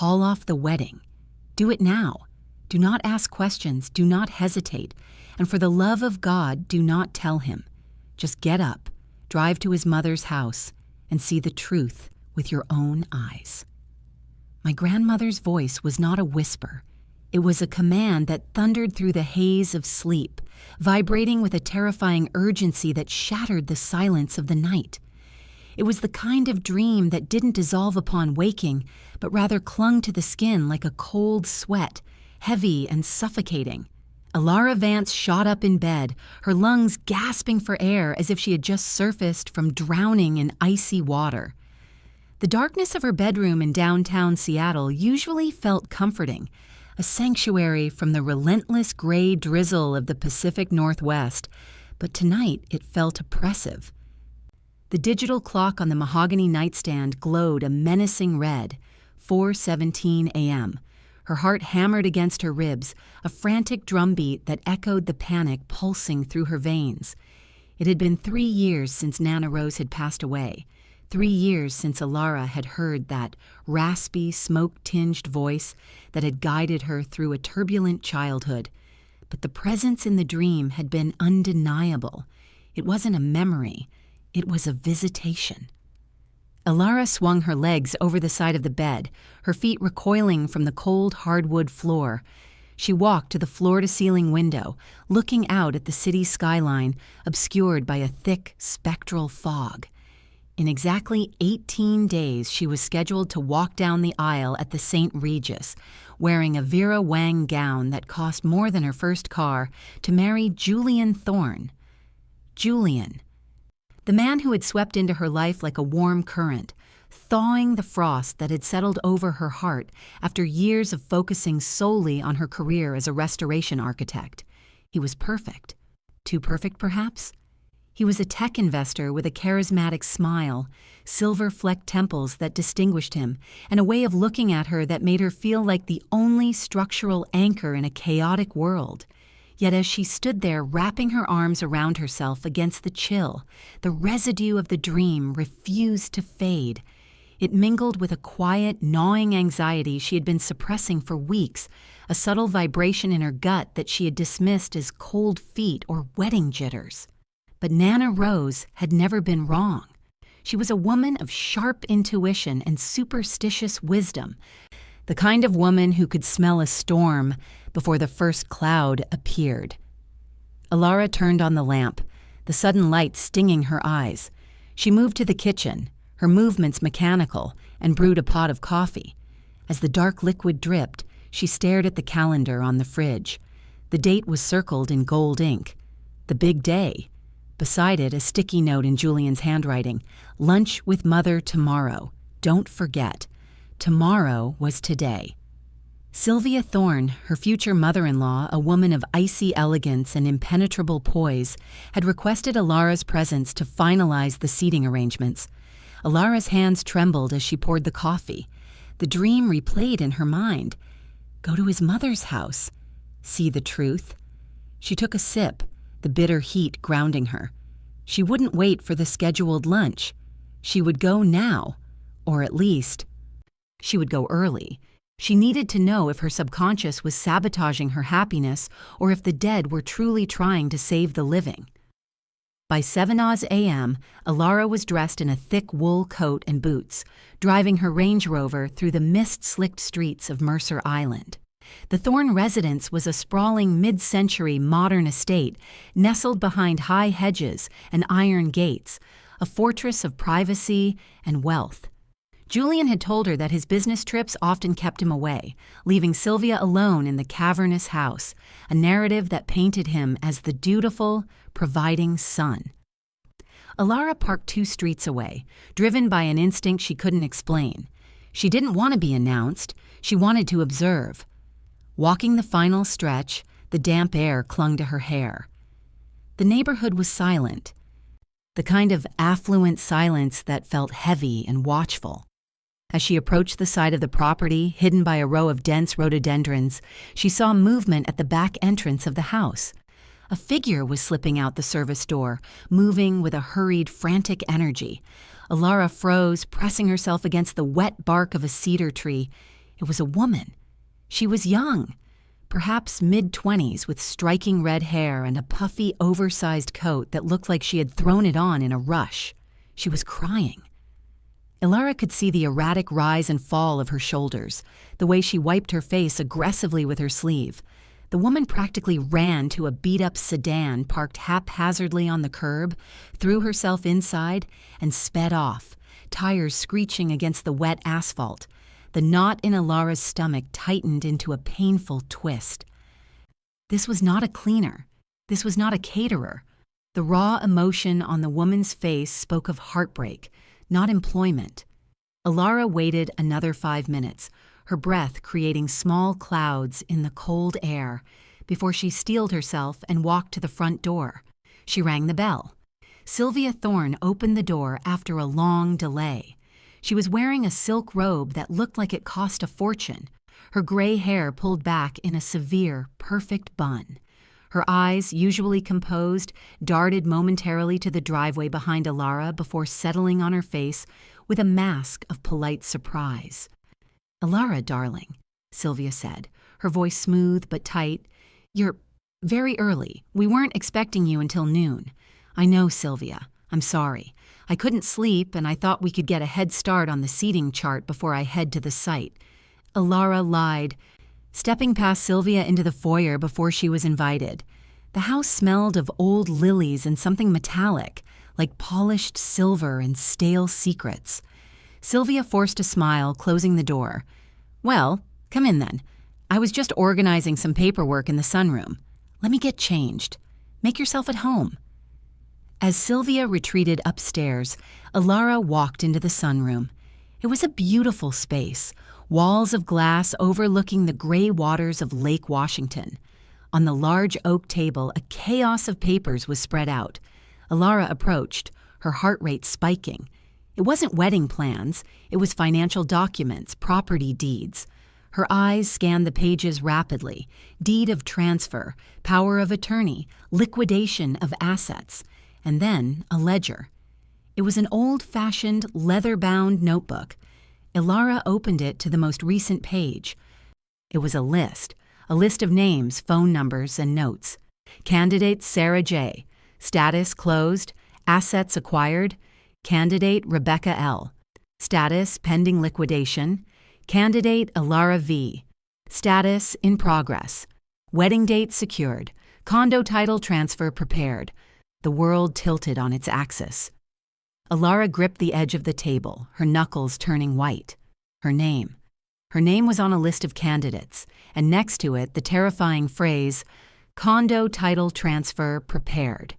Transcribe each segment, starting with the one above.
Call off the wedding. Do it now. Do not ask questions. Do not hesitate. And for the love of God, do not tell him. Just get up, drive to his mother's house, and see the truth with your own eyes. My grandmother's voice was not a whisper. It was a command that thundered through the haze of sleep, vibrating with a terrifying urgency that shattered the silence of the night. It was the kind of dream that didn't dissolve upon waking, but rather clung to the skin like a cold sweat, heavy and suffocating. Alara Vance shot up in bed, her lungs gasping for air as if she had just surfaced from drowning in icy water. The darkness of her bedroom in downtown Seattle usually felt comforting, a sanctuary from the relentless gray drizzle of the Pacific Northwest, but tonight it felt oppressive. The digital clock on the mahogany nightstand glowed a menacing red, 4:17 a.m. Her heart hammered against her ribs, a frantic drumbeat that echoed the panic pulsing through her veins. It had been 3 years since Nana Rose had passed away, 3 years since Alara had heard that raspy, smoke-tinged voice that had guided her through a turbulent childhood. But the presence in the dream had been undeniable. It wasn't a memory. It was a visitation. Alara swung her legs over the side of the bed, her feet recoiling from the cold hardwood floor. She walked to the floor-to-ceiling window, looking out at the city skyline, obscured by a thick, spectral fog. In exactly 18 days, she was scheduled to walk down the aisle at the St. Regis, wearing a Vera Wang gown that cost more than her first car, to marry Julian Thorne. Julian. The man who had swept into her life like a warm current, thawing the frost that had settled over her heart after years of focusing solely on her career as a restoration architect. He was perfect. Too perfect, perhaps? He was a tech investor with a charismatic smile, silver-flecked temples that distinguished him, and a way of looking at her that made her feel like the only structural anchor in a chaotic world. Yet as she stood there wrapping her arms around herself against the chill, the residue of the dream refused to fade. It mingled with a quiet, gnawing anxiety she had been suppressing for weeks, a subtle vibration in her gut that she had dismissed as cold feet or wedding jitters. But Nana Rose had never been wrong. She was a woman of sharp intuition and superstitious wisdom, the kind of woman who could smell a storm before the first cloud appeared. Alara turned on the lamp, the sudden light stinging her eyes. She moved to the kitchen, her movements mechanical, and brewed a pot of coffee. As the dark liquid dripped, she stared at the calendar on the fridge. The date was circled in gold ink. The big day. Beside it, a sticky note in Julian's handwriting. Lunch with Mother tomorrow. Don't forget. Tomorrow was today. Sylvia Thorne, her future mother-in-law, a woman of icy elegance and impenetrable poise, had requested Alara's presence to finalize the seating arrangements. Alara's hands trembled as she poured the coffee. The dream replayed in her mind. Go to his mother's house. See the truth. She took a sip, the bitter heat grounding her. She wouldn't wait for the scheduled lunch. She would go now, or at least, she would go early. She needed to know if her subconscious was sabotaging her happiness or if the dead were truly trying to save the living. By 7 a.m., Alara was dressed in a thick wool coat and boots, driving her Range Rover through the mist-slicked streets of Mercer Island. The Thorne residence was a sprawling mid-century modern estate nestled behind high hedges and iron gates, a fortress of privacy and wealth. Julian had told her that his business trips often kept him away, leaving Sylvia alone in the cavernous house, a narrative that painted him as the dutiful, providing son. Alara parked 2 streets away, driven by an instinct she couldn't explain. She didn't want to be announced. She wanted to observe. Walking the final stretch, the damp air clung to her hair. The neighborhood was silent, the kind of affluent silence that felt heavy and watchful. As she approached the side of the property, hidden by a row of dense rhododendrons, she saw movement at the back entrance of the house. A figure was slipping out the service door, moving with a hurried, frantic energy. Alara froze, pressing herself against the wet bark of a cedar tree. It was a woman. She was young, perhaps mid-20s, with striking red hair and a puffy, oversized coat that looked like she had thrown it on in a rush. She was crying. Ilara could see the erratic rise and fall of her shoulders, the way she wiped her face aggressively with her sleeve. The woman practically ran to a beat-up sedan parked haphazardly on the curb, threw herself inside, and sped off, tires screeching against the wet asphalt. The knot in Ilara's stomach tightened into a painful twist. This was not a cleaner. This was not a caterer. The raw emotion on the woman's face spoke of heartbreak, not employment. Ilara waited another 5 minutes, her breath creating small clouds in the cold air, before she steeled herself and walked to the front door. She rang the bell. Sylvia Thorne opened the door after a long delay. She was wearing a silk robe that looked like it cost a fortune, her gray hair pulled back in a severe, perfect bun. Her eyes, usually composed, darted momentarily to the driveway behind Ilara before settling on her face with a mask of polite surprise. "Ilara, darling," Sylvia said, her voice smooth but tight. "You're very early. We weren't expecting you until noon. I know, Sylvia. I'm sorry. I couldn't sleep, and I thought we could get a head start on the seating chart before I head to the site." Ilara lied, stepping past Sylvia into the foyer before she was invited. The house smelled of old lilies and something metallic, like polished silver and stale secrets. Sylvia forced a smile, closing the door. "Well, come in then. I was just organizing some paperwork in the sunroom. Let me get changed. Make yourself at home." As Sylvia retreated upstairs, Ilara walked into the sunroom. It was a beautiful space, walls of glass overlooking the gray waters of Lake Washington. On the large oak table, a chaos of papers was spread out. Ilara approached, her heart rate spiking. It wasn't wedding plans, it was financial documents, property deeds. Her eyes scanned the pages rapidly: deed of transfer, power of attorney, liquidation of assets, and then a ledger. It was an old-fashioned, leather-bound notebook. Ilara opened it to the most recent page. It was a list of names, phone numbers, and notes. Candidate Sarah J. Status closed. Assets acquired. Candidate Rebecca L. Status pending liquidation. Candidate Ilara V. Status in progress. Wedding date secured. Condo title transfer prepared. The world tilted on its axis. Ilara gripped the edge of the table, her knuckles turning white. Her name. Her name was on a list of candidates, and next to it the terrifying phrase, "Condo title transfer prepared."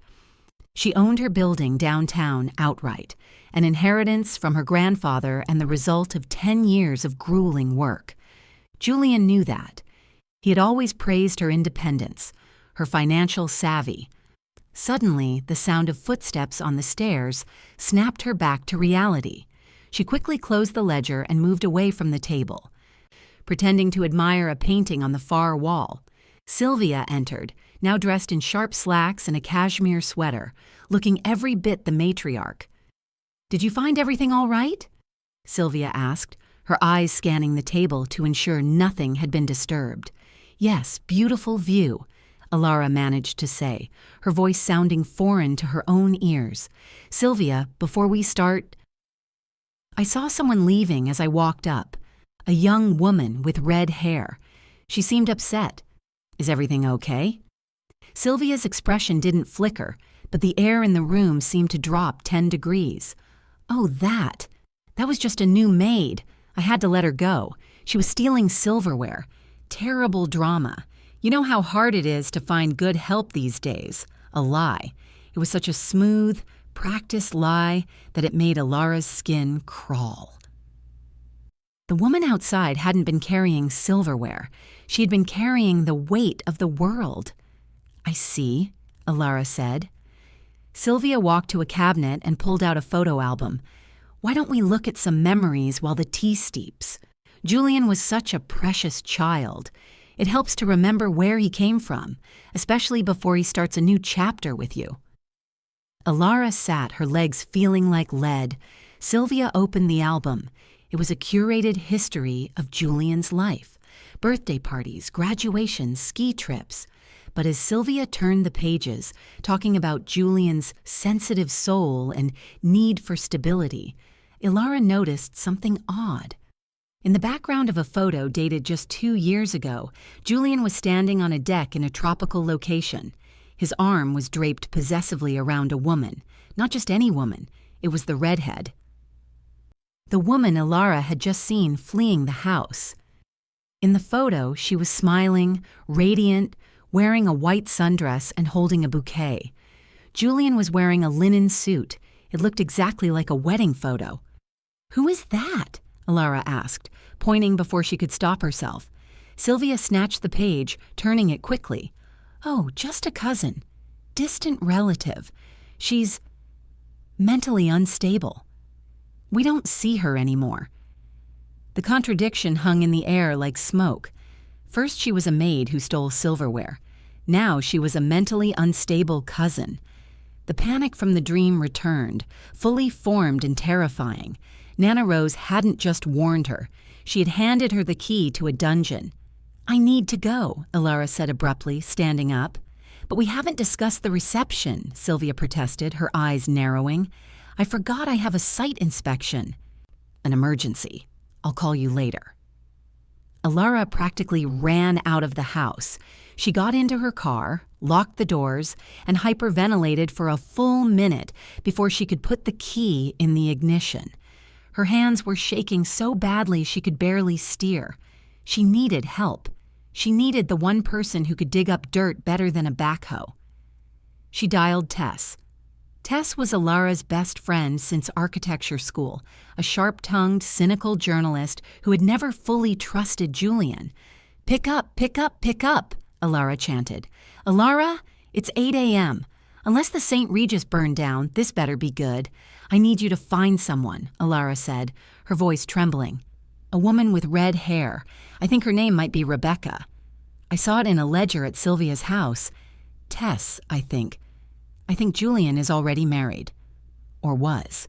She owned her building downtown outright, an inheritance from her grandfather and the result of 10 years of grueling work. Julian knew that. He had always praised her independence, her financial savvy. Suddenly, the sound of footsteps on the stairs snapped her back to reality. She quickly closed the ledger and moved away from the table. Pretending to admire a painting on the far wall, Sylvia entered, now dressed in sharp slacks and a cashmere sweater, looking every bit the matriarch. "Did you find everything all right?" Sylvia asked, her eyes scanning the table to ensure nothing had been disturbed. "Yes, beautiful view," Ilara managed to say, her voice sounding foreign to her own ears. "Sylvia, before we start—" "I saw someone leaving as I walked up. A young woman with red hair. She seemed upset. Is everything okay?" Sylvia's expression didn't flicker, but the air in the room seemed to drop 10 degrees. "Oh, that was just a new maid. I had to let her go. She was stealing silverware. Terrible drama. You know how hard it is to find good help these days. A lie. It was such a smooth, practiced lie that it made Ilara's skin crawl." The woman outside hadn't been carrying silverware. She had been carrying the weight of the world. "I see," Ilara said. Sylvia walked to a cabinet and pulled out a photo album. "Why don't we look at some memories while the tea steeps? Julian was such a precious child. It helps to remember where he came from, especially before he starts a new chapter with you." Ilara sat, her legs feeling like lead. Sylvia opened the album. It was a curated history of Julian's life: birthday parties, graduations, ski trips. But as Sylvia turned the pages, talking about Julian's sensitive soul and need for stability, Ilara noticed something odd. In the background of a photo dated just 2 years ago, Julian was standing on a deck in a tropical location. His arm was draped possessively around a woman. Not just any woman, it was the redhead. The woman Ilara had just seen fleeing the house. In the photo, she was smiling, radiant, wearing a white sundress and holding a bouquet. Julian was wearing a linen suit. It looked exactly like a wedding photo. "Who is that?" Ilara asked, pointing before she could stop herself. Sylvia snatched the page, turning it quickly. "Oh, just a cousin. Distant relative. She's mentally unstable. We don't see her anymore." The contradiction hung in the air like smoke. First she was a maid who stole silverware. Now she was a mentally unstable cousin. The panic from the dream returned, fully formed and terrifying. Nana Rose hadn't just warned her. She had handed her the key to a dungeon. "I need to go," Ilara said abruptly, standing up. "But we haven't discussed the reception," Sylvia protested, her eyes narrowing. "I forgot I have a site inspection." "An emergency. I'll call you later." Ilara practically ran out of the house. She got into her car, locked the doors, and hyperventilated for a full minute before she could put the key in the ignition. Her hands were shaking so badly she could barely steer. She needed help. She needed the one person who could dig up dirt better than a backhoe. She dialed Tess. Tess was Ilara's best friend since architecture school, a sharp-tongued, cynical journalist who had never fully trusted Julian. "Pick up, pick up, pick up," Ilara chanted. "Ilara, it's 8 a.m. Unless the St. Regis burned down, this better be good. I need you to find someone," Ilara said, her voice trembling. "A woman with red hair. I think her name might be Rebecca. I saw it in a ledger at Sylvia's house. Tess, I think. I think Julian is already married. Or was."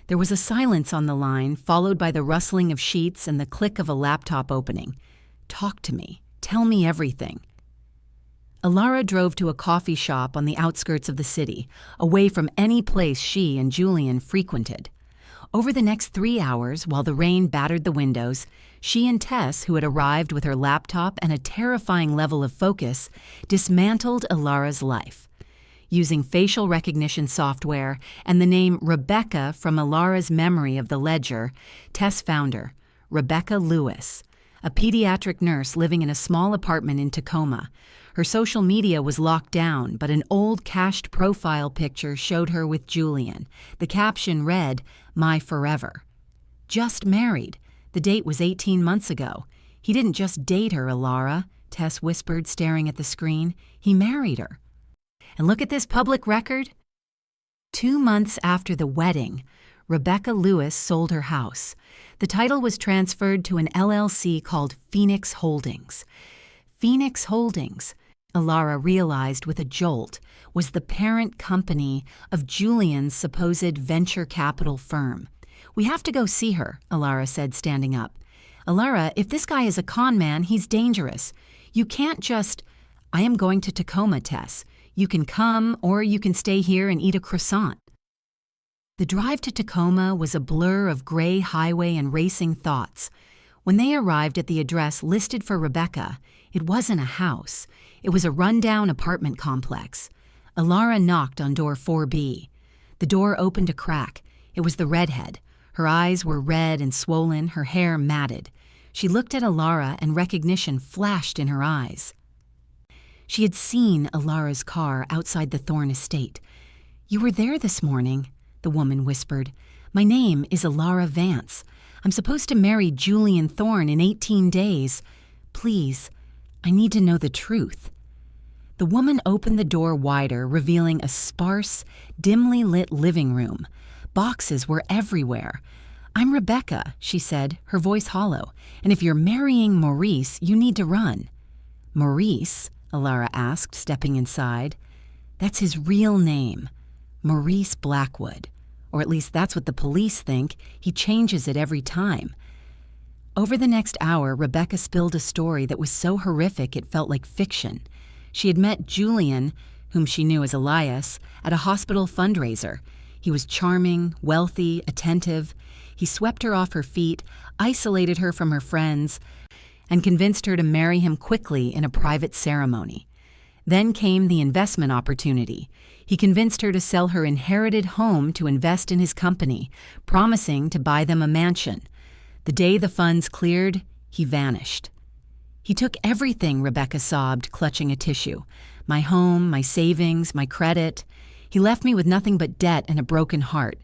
There was a silence on the line, followed by the rustling of sheets and the click of a laptop opening. "Talk to me. Tell me everything." Ilara drove to a coffee shop on the outskirts of the city, away from any place she and Julian frequented. Over the next 3 hours, while the rain battered the windows, she and Tess, who had arrived with her laptop and a terrifying level of focus, dismantled Ilara's life. Using facial recognition software and the name Rebecca from Ilara's memory of the ledger, Tess found her, Rebecca Lewis, a pediatric nurse living in a small apartment in Tacoma. Her social media was locked down, but an old cached profile picture showed her with Julian. The caption read, "My Forever." "Just married. The date was 18 months ago. He didn't just date her, Ilara," Tess whispered, staring at the screen. "He married her. And look at this public record." 2 months after the wedding, Rebecca Lewis sold her house. The title was transferred to an LLC called Phoenix Holdings. Phoenix Holdings, Ilara realized with a jolt, was the parent company of Julian's supposed venture capital firm. "We have to go see her," Ilara said, standing up. "Ilara, if this guy is a con man, he's dangerous. You can't just—" "I am going to Tacoma, Tess. You can come, or you can stay here and eat a croissant." The drive to Tacoma was a blur of gray highway and racing thoughts. When they arrived at the address listed for Rebecca, it wasn't a house. It was a rundown apartment complex. Ilara knocked on door 4B. The door opened a crack. It was the redhead. Her eyes were red and swollen, her hair matted. She looked at Ilara and recognition flashed in her eyes. She had seen Ilara's car outside the Thorne estate. "You were there this morning," the woman whispered. "My name is Ilara Vance. I'm supposed to marry Julian Thorne in 18 days. Please, I need to know the truth." The woman opened the door wider, revealing a sparse, dimly lit living room. Boxes were everywhere. "I'm Rebecca," she said, her voice hollow, "and if you're marrying Maurice, you need to run." "Maurice?" Ilara asked, stepping inside. "That's his real name, Maurice Blackwood. Or at least that's what the police think. He changes it every time. Over the next hour, Rebecca spilled a story that was so horrific it felt like fiction. She had met Julian, whom she knew as Elias, at a hospital fundraiser. He was charming, wealthy, attentive. He swept her off her feet, isolated her from her friends, and convinced her to marry him quickly in a private ceremony. Then came the investment opportunity. He convinced her to sell her inherited home to invest in his company, promising to buy them a mansion. The day the funds cleared, he vanished. He took everything, Rebecca sobbed, clutching a tissue. My home, my savings, my credit. He left me with nothing but debt and a broken heart.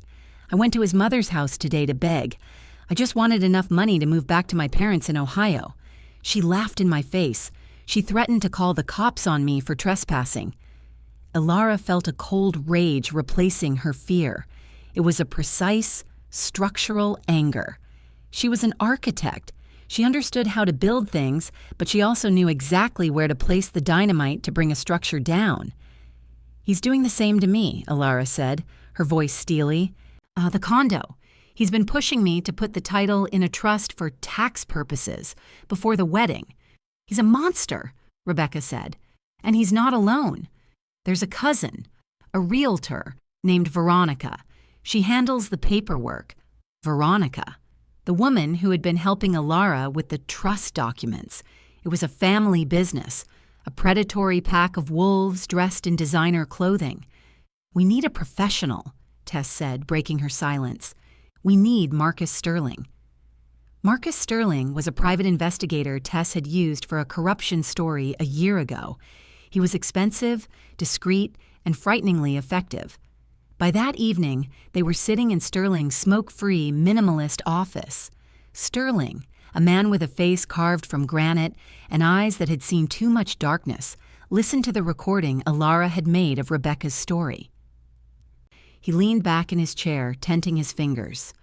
I went to his mother's house today to beg. I just wanted enough money to move back to my parents in Ohio. She laughed in my face. She threatened to call the cops on me for trespassing. Elara felt a cold rage replacing her fear. It was a precise, structural anger. She was an architect. She understood how to build things, but she also knew exactly where to place the dynamite to bring a structure down. He's doing the same to me, Elara said, her voice steely. The condo. He's been pushing me to put the title in a trust for tax purposes before the wedding. He's a monster, Rebecca said. And he's not alone. There's a cousin, a realtor, named Veronica. She handles the paperwork. Veronica. The woman who had been helping Elara with the trust documents. It was a family business, a predatory pack of wolves dressed in designer clothing. We need a professional, Tess said, breaking her silence. We need Marcus Sterling. Marcus Sterling was a private investigator Tess had used for a corruption story a year ago. He was expensive, discreet, and frighteningly effective. By that evening, they were sitting in Sterling's smoke-free, minimalist office. Sterling, a man with a face carved from granite and eyes that had seen too much darkness, listened to the recording Elara had made of Rebecca's story. He leaned back in his chair, tenting his fingers.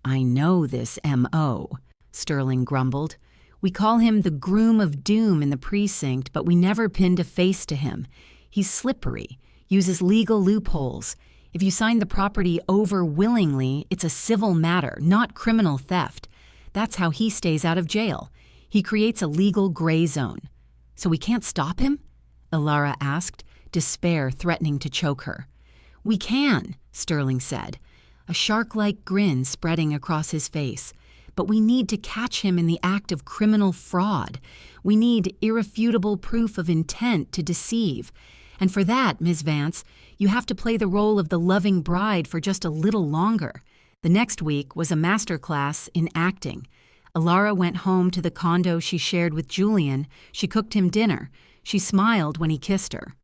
I know this M.O., Sterling grumbled. We call him the groom of doom in the precinct, but we never pinned a face to him. He's slippery, uses legal loopholes. If you sign the property over willingly, it's a civil matter, not criminal theft. That's how he stays out of jail. He creates a legal gray zone. So we can't stop him? Elara asked, despair threatening to choke her. We can, Sterling said, a shark-like grin spreading across his face. But we need to catch him in the act of criminal fraud. We need irrefutable proof of intent to deceive. And for that, Ms. Vance, you have to play the role of the loving bride for just a little longer. The next week was a master class in acting. Elara went home to the condo she shared with Julian. She cooked him dinner. She smiled when he kissed her.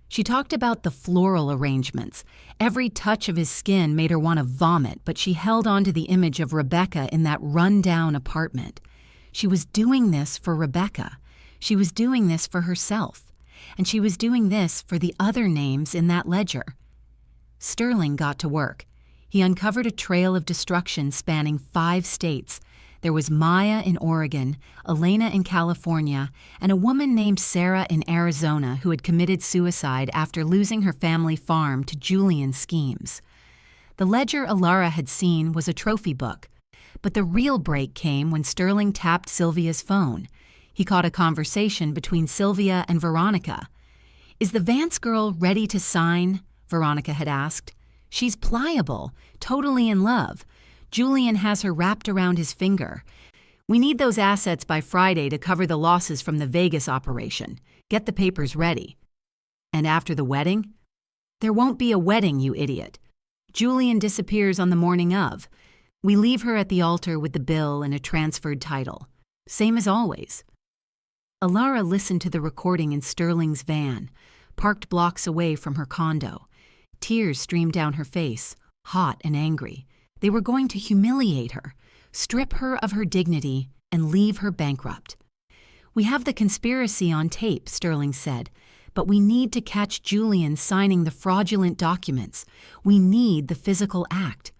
She talked about the floral arrangements. Every touch of his skin made her want to vomit, but she held on to the image of Rebecca in that run-down apartment. She was doing this for Rebecca. She was doing this for herself. And she was doing this for the other names in that ledger. Sterling got to work. He uncovered a trail of destruction spanning 5 states. There was Maya in Oregon, Elena in California, and a woman named Sarah in Arizona who had committed suicide after losing her family farm to Julian's schemes. The ledger Elara had seen was a trophy book, but the real break came when Sterling tapped Sylvia's phone. He caught a conversation between Sylvia and Veronica. "Is the Vance girl ready to sign?" Veronica had asked. "She's pliable, totally in love. Julian has her wrapped around his finger. We need those assets by Friday to cover the losses from the Vegas operation. Get the papers ready." "And after the wedding?" "There won't be a wedding, you idiot. Julian disappears on the morning of. We leave her at the altar with the bill and a transferred title. Same as always." Elara listened to the recording in Sterling's van, parked blocks away from her condo. Tears streamed down her face, hot and angry. They were going to humiliate her, strip her of her dignity, and leave her bankrupt. "We have the conspiracy on tape," Sterling said, "but we need to catch Julian signing the fraudulent documents. We need the physical act."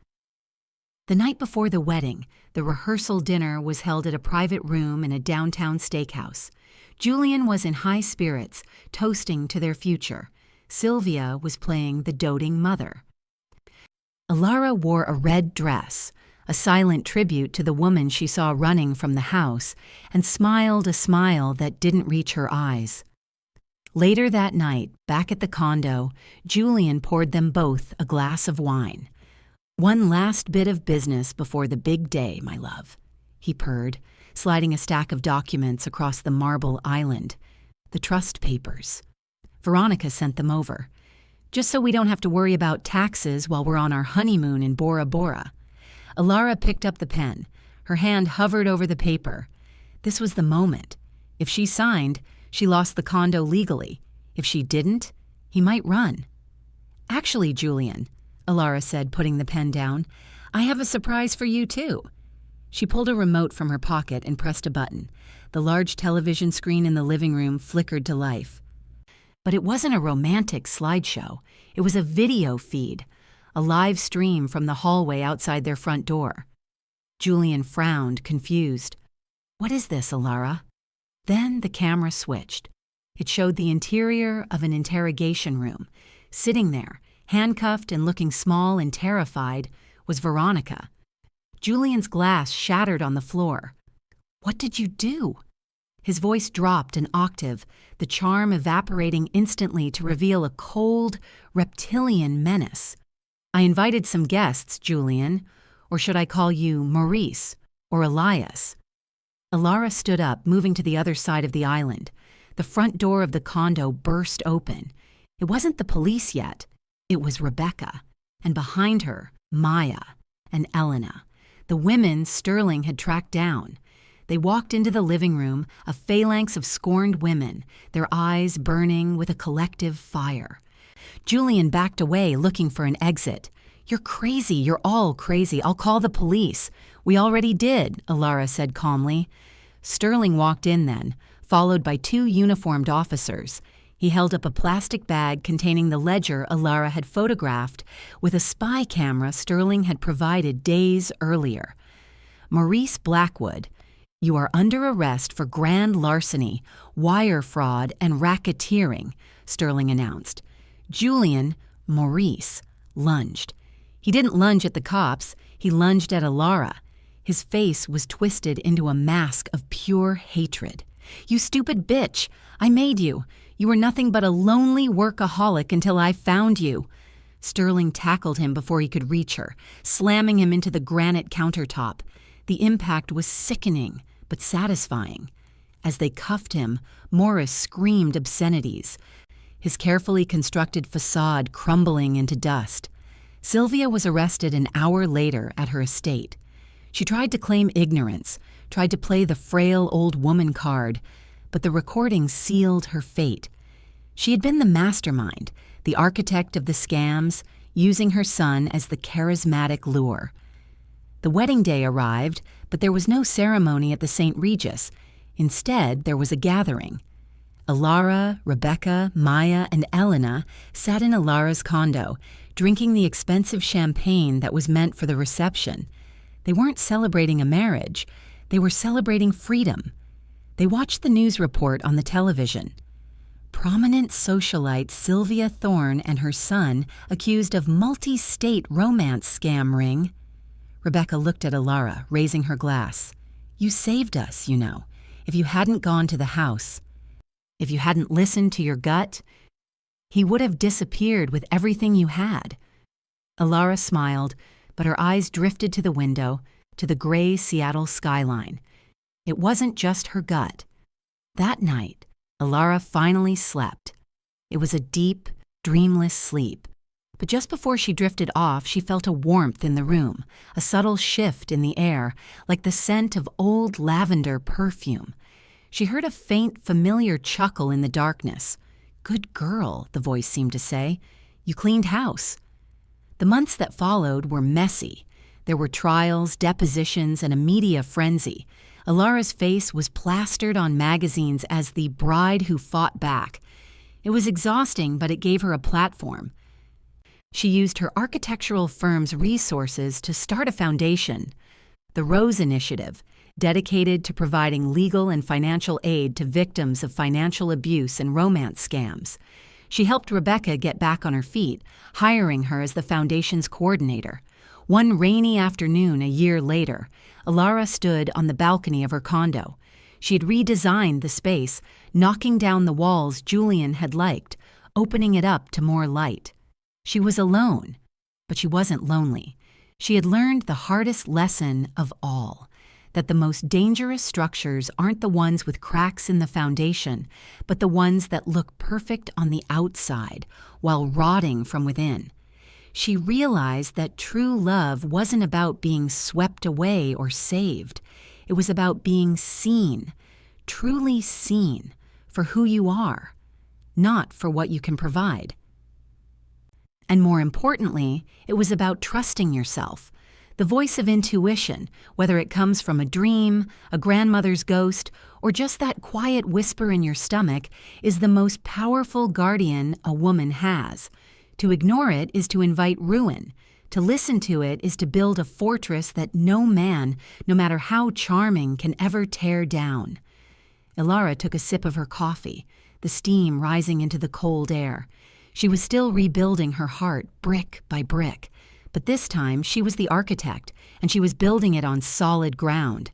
The night before the wedding, the rehearsal dinner was held at a private room in a downtown steakhouse. Julian was in high spirits, toasting to their future. Sylvia was playing the doting mother. Alara wore a red dress, a silent tribute to the woman she saw running from the house, and smiled a smile that didn't reach her eyes. Later that night, back at the condo, Julian poured them both a glass of wine. "One last bit of business before the big day, my love," he purred, sliding a stack of documents across the marble island. "The trust papers. Veronica sent them over. Just so we don't have to worry about taxes while we're on our honeymoon in Bora Bora." Alara picked up the pen. Her hand hovered over the paper. This was the moment. If she signed, she lost the condo legally. If she didn't, he might run. "Actually, Julian," Alara said, putting the pen down, "I have a surprise for you, too." She pulled a remote from her pocket and pressed a button. The large television screen in the living room flickered to life. But it wasn't a romantic slideshow. It was a video feed, a live stream from the hallway outside their front door. Julian frowned, confused. "What is this, Alara?" Then the camera switched. It showed the interior of an interrogation room. Sitting there, handcuffed and looking small and terrified, was Veronica. Julian's glass shattered on the floor. "What did you do?" His voice dropped an octave, the charm evaporating instantly to reveal a cold, reptilian menace. "I invited some guests, Julian. Or should I call you Maurice or Elias?" Alara stood up, moving to the other side of the island. The front door of the condo burst open. It wasn't the police yet. It was Rebecca. And behind her, Maya and Elena, the women Sterling had tracked down. They walked into the living room, a phalanx of scorned women, their eyes burning with a collective fire. Julian backed away, looking for an exit. "You're crazy. You're all crazy. I'll call the police." "We already did," Alara said calmly. Sterling walked in then, followed by 2 uniformed officers. He held up a plastic bag containing the ledger Alara had photographed with a spy camera Sterling had provided days earlier. "Maurice Blackwood, you are under arrest for grand larceny, wire fraud, and racketeering," Sterling announced. Julian, Maurice, lunged. He didn't lunge at the cops, he lunged at Alara. His face was twisted into a mask of pure hatred. "You stupid bitch! I made you! You were nothing but a lonely workaholic until I found you!" Sterling tackled him before he could reach her, slamming him into the granite countertop. The impact was sickening, but satisfying. As they cuffed him, Morris screamed obscenities, his carefully constructed facade crumbling into dust. Sylvia was arrested an hour later at her estate. She tried to claim ignorance, tried to play the frail old woman card, but the recording sealed her fate. She had been the mastermind, the architect of the scams, using her son as the charismatic lure. The wedding day arrived, but there was no ceremony at the St. Regis. Instead, there was a gathering. Alara, Rebecca, Maya, and Elena sat in Alara's condo, drinking the expensive champagne that was meant for the reception. They weren't celebrating a marriage. They were celebrating freedom. They watched the news report on the television. Prominent socialite Sylvia Thorne and her son accused of multi-state romance scam ring. Rebecca looked at Alara, raising her glass. "You saved us, you know. If you hadn't gone to the house, if you hadn't listened to your gut, he would have disappeared with everything you had." Alara smiled, but her eyes drifted to the window, to the gray Seattle skyline. It wasn't just her gut. That night, Alara finally slept. It was a deep, dreamless sleep. But just before she drifted off, she felt a warmth in the room, a subtle shift in the air, like the scent of old lavender perfume. She heard a faint, familiar chuckle in the darkness. "Good girl," the voice seemed to say. "You cleaned house." The months that followed were messy. There were trials, depositions, and a media frenzy. Alara's face was plastered on magazines as the bride who fought back. It was exhausting, but it gave her a platform. She used her architectural firm's resources to start a foundation, the Rose Initiative, dedicated to providing legal and financial aid to victims of financial abuse and romance scams. She helped Rebecca get back on her feet, hiring her as the foundation's coordinator. One rainy afternoon a year later, Ilara stood on the balcony of her condo. She had redesigned the space, knocking down the walls Julian had liked, opening it up to more light. She was alone, but she wasn't lonely. She had learned the hardest lesson of all, that the most dangerous structures aren't the ones with cracks in the foundation, but the ones that look perfect on the outside while rotting from within. She realized that true love wasn't about being swept away or saved. It was about being seen, truly seen, for who you are, not for what you can provide. And more importantly, it was about trusting yourself. The voice of intuition, whether it comes from a dream, a grandmother's ghost, or just that quiet whisper in your stomach, is the most powerful guardian a woman has. To ignore it is to invite ruin. To listen to it is to build a fortress that no man, no matter how charming, can ever tear down. Ilara took a sip of her coffee, the steam rising into the cold air. She was still rebuilding her heart brick by brick, but this time she was the architect, and she was building it on solid ground.